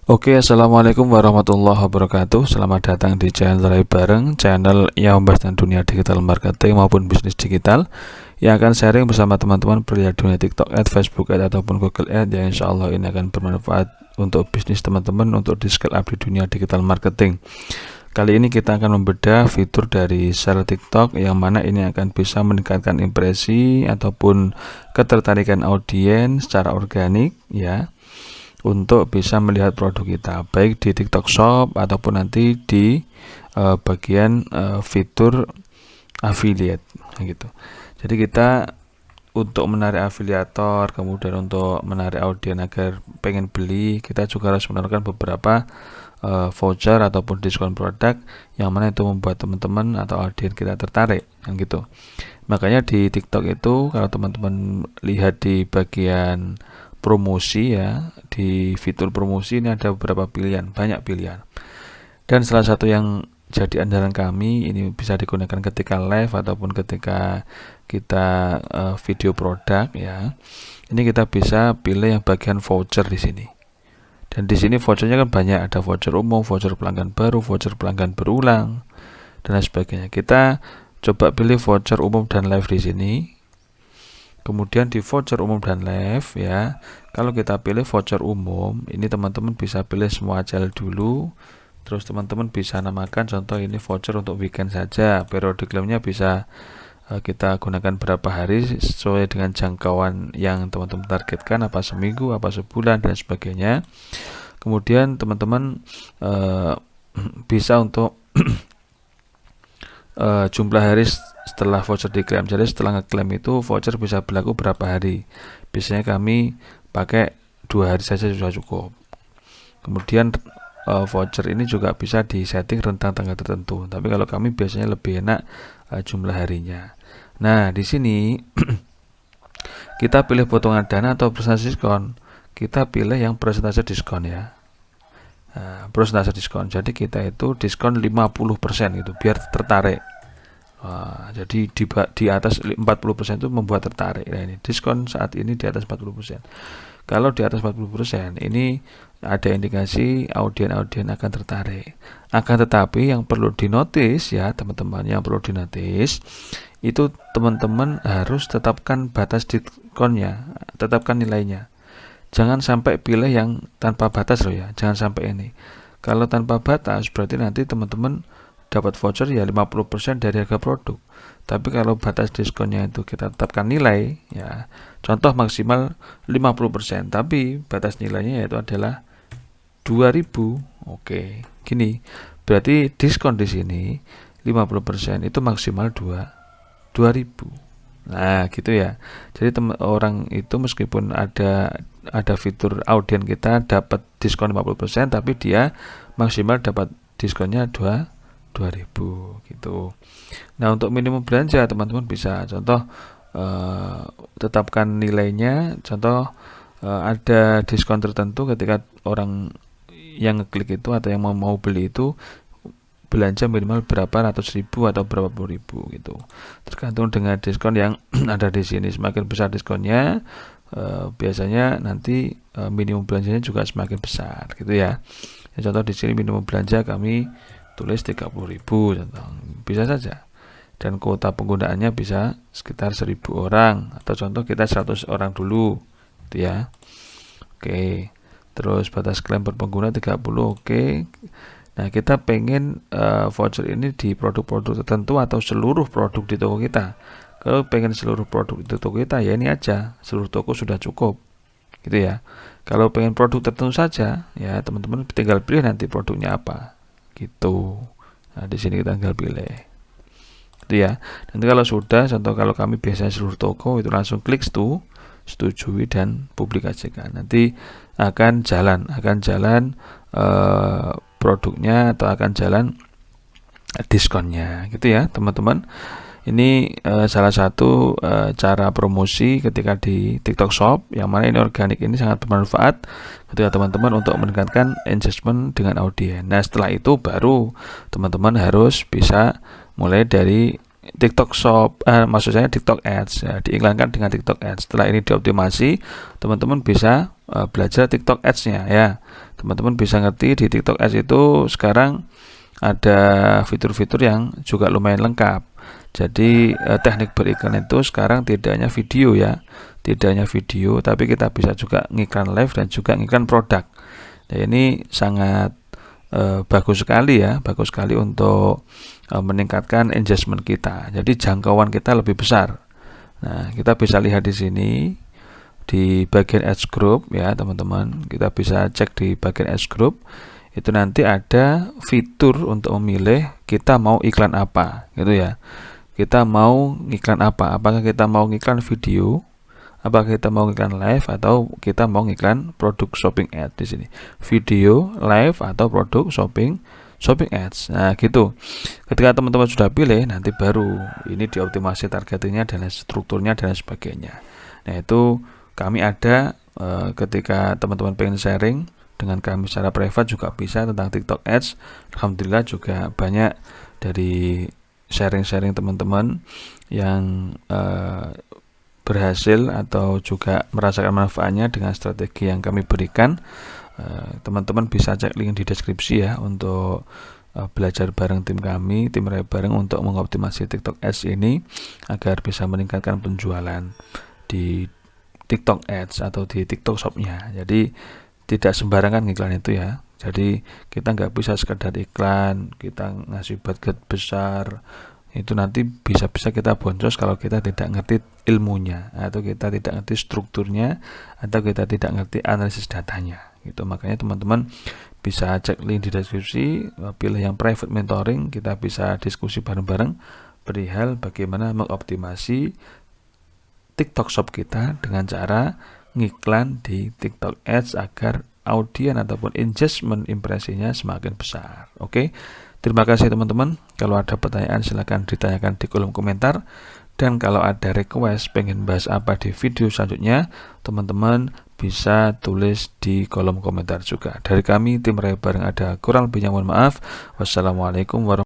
Oke, assalamualaikum warahmatullahi wabarakatuh. Selamat datang di channel Rai Bareng, channel yang membahas tentang dunia digital marketing maupun bisnis digital, yang akan sharing bersama teman-teman perihal dunia TikTok Ads, Facebook Ads ataupun Google Ads, yang insya Allah ini akan bermanfaat untuk bisnis teman-teman untuk di scale up di dunia digital marketing. Kali ini kita akan membedah fitur dari share TikTok yang mana ini akan bisa meningkatkan impresi ataupun ketertarikan audiens secara organik ya, untuk bisa melihat produk kita baik di TikTok Shop ataupun nanti di bagian fitur affiliate gitu. Jadi kita untuk menarik afiliator, kemudian untuk menarik audiens agar pengen beli, kita juga harus menawarkan beberapa voucher ataupun diskon produk yang mana itu membuat teman-teman atau audiens kita tertarik kan gitu. Makanya di TikTok itu kalau teman-teman lihat di bagian promosi ya, di fitur promosi ini ada beberapa pilihan, banyak pilihan. Dan salah satu yang jadi andalan kami ini bisa digunakan ketika live ataupun ketika kita video produk ya. Ini kita bisa pilih yang bagian voucher di sini. Dan di sini vouchernya kan banyak, ada voucher umum, voucher pelanggan baru, voucher pelanggan berulang, dan lain sebagainya. Kita coba pilih voucher umum dan live di sini. Kemudian di voucher umum dan live ya, kalau kita pilih voucher umum, ini teman-teman bisa pilih semua channel dulu. Terus teman-teman bisa namakan contoh ini voucher untuk weekend saja. Periode klaimnya bisa kita gunakan berapa hari sesuai dengan jangkauan yang teman-teman targetkan, apa seminggu, apa sebulan, dan sebagainya. Kemudian teman-teman bisa untuk jumlah hari setelah voucher diklaim. Jadi setelah ngeklaim itu voucher bisa berlaku berapa hari. Biasanya kami pakai 2 hari saja sudah cukup. Kemudian voucher ini juga bisa disetting rentang tanggal tertentu. Tapi kalau kami biasanya lebih enak jumlah harinya. Nah, di sini kita pilih potongan dana atau persentase diskon. Kita pilih yang persentase diskon ya. Persentase diskon. Jadi kita itu diskon 50% gitu biar tertarik. Jadi di atas 40% itu membuat tertarik. Nah, ini diskon saat ini di atas 40%. Kalau di atas 40% ini ada indikasi audien akan tertarik. Akan tetapi yang perlu dinotis ya teman-teman, yang perlu dinotis itu teman-teman harus tetapkan batas diskonnya, tetapkan nilainya. Jangan sampai pilih yang tanpa batas loh ya, jangan sampai ini. Kalau tanpa batas berarti nanti teman-teman dapat voucher ya 50% dari harga produk. Tapi kalau batas diskonnya itu kita tetapkan nilai ya, contoh maksimal 50%, tapi batas nilainya yaitu adalah 2000. Oke, gini. Berarti diskon di sini 50% itu maksimal 2000. Nah, gitu ya. Jadi orang itu meskipun ada fitur audien kita dapat diskon 50%, tapi dia maksimal dapat diskonnya 2000 gitu. Nah, untuk minimum belanja teman-teman bisa contoh tetapkan nilainya. Contoh ada diskon tertentu ketika orang yang ngeklik itu atau yang mau beli itu belanja minimal berapa ratus ribu atau berapa puluh ribu gitu. Tergantung dengan diskon yang ada di sini. Semakin besar diskonnya, biasanya nanti minimum belanjanya juga semakin besar gitu ya. Contoh di sini minimum belanja kami tulis 30.000 contoh. Bisa saja. Dan kuota penggunaannya bisa sekitar 1000 orang atau contoh kita 100 orang dulu gitu ya. Oke. Terus batas klaim per pengguna 30. Oke. Nah, kita pengen voucher ini di produk-produk tertentu atau seluruh produk di toko kita. Kalau pengen seluruh produk di toko kita ya ini aja, seluruh toko sudah cukup gitu ya. Kalau pengen produk tertentu saja ya teman-teman tinggal pilih nanti produknya apa gitu. Nah, di sini kita tinggal pilih gitu ya. Nanti kalau sudah, contoh kalau kami biasanya seluruh toko itu langsung klik setujui dan publikasikan. Nanti akan jalan produknya atau akan jalan diskonnya gitu ya teman-teman. Ini salah satu cara promosi ketika di TikTok Shop, yang mana ini organik, ini sangat bermanfaat ketika teman-teman untuk meningkatkan engagement dengan audiens. Nah, setelah itu baru teman-teman harus bisa mulai dari TikTok Shop, maksud saya TikTok Ads ya, diiklankan dengan TikTok Ads. Setelah ini dioptimasi, teman-teman bisa belajar TikTok Ads-nya ya. teman-teman bisa ngerti di TikTok Ads itu sekarang ada fitur-fitur yang juga lumayan lengkap. Jadi teknik beriklan itu sekarang tidak hanya video ya, tidak hanya video, tapi kita bisa juga ngiklan live dan juga ngiklan produk. Nah, ini sangat bagus sekali ya, bagus sekali untuk meningkatkan engagement kita. Jadi jangkauan kita lebih besar. Nah, kita bisa lihat di sini di bagian ads group ya teman-teman. Kita bisa cek di bagian ads group. Itu nanti ada fitur untuk memilih kita mau iklan apa gitu ya. Kita mau iklan apa? Apakah kita mau iklan video? Apakah kita mau iklan live atau kita mau iklan produk shopping ad di sini? Video, live atau produk shopping ads. Nah, gitu. Ketika teman-teman sudah pilih, nanti baru ini dioptimasi targetingnya dan strukturnya dan sebagainya. Nah, itu kami ada ketika teman-teman pengen sharing dengan kami secara private juga bisa tentang TikTok Ads. Alhamdulillah juga banyak dari sharing-sharing teman-teman yang berhasil atau juga merasakan manfaatnya dengan strategi yang kami berikan. Teman-teman bisa cek link di deskripsi ya untuk belajar bareng tim kami, tim Raya Bareng untuk mengoptimasi TikTok Ads ini agar bisa meningkatkan penjualan di TikTok Ads atau di TikTok Shop-nya. Jadi tidak sembarangan iklan itu ya. Jadi kita nggak bisa sekedar iklan, kita ngasih budget besar, itu nanti bisa-bisa kita boncos kalau kita tidak ngerti ilmunya, atau kita tidak ngerti strukturnya, atau kita tidak ngerti analisis datanya. Gitu. Makanya teman-teman bisa cek link di deskripsi, pilih yang private mentoring, kita bisa diskusi bareng-bareng perihal bagaimana mengoptimasi TikTok Shop kita dengan cara ngiklan di TikTok Ads agar audien ataupun engagement impresinya semakin besar. Oke, terima kasih teman-teman. Kalau ada pertanyaan silahkan ditanyakan di kolom komentar. Dan kalau ada request pengen bahas apa di video selanjutnya, teman-teman bisa tulis di kolom komentar juga. Dari kami tim Raya Bareng ada kurang lebihnya mohon maaf. Wassalamualaikum warahmatullahi wabarakatuh.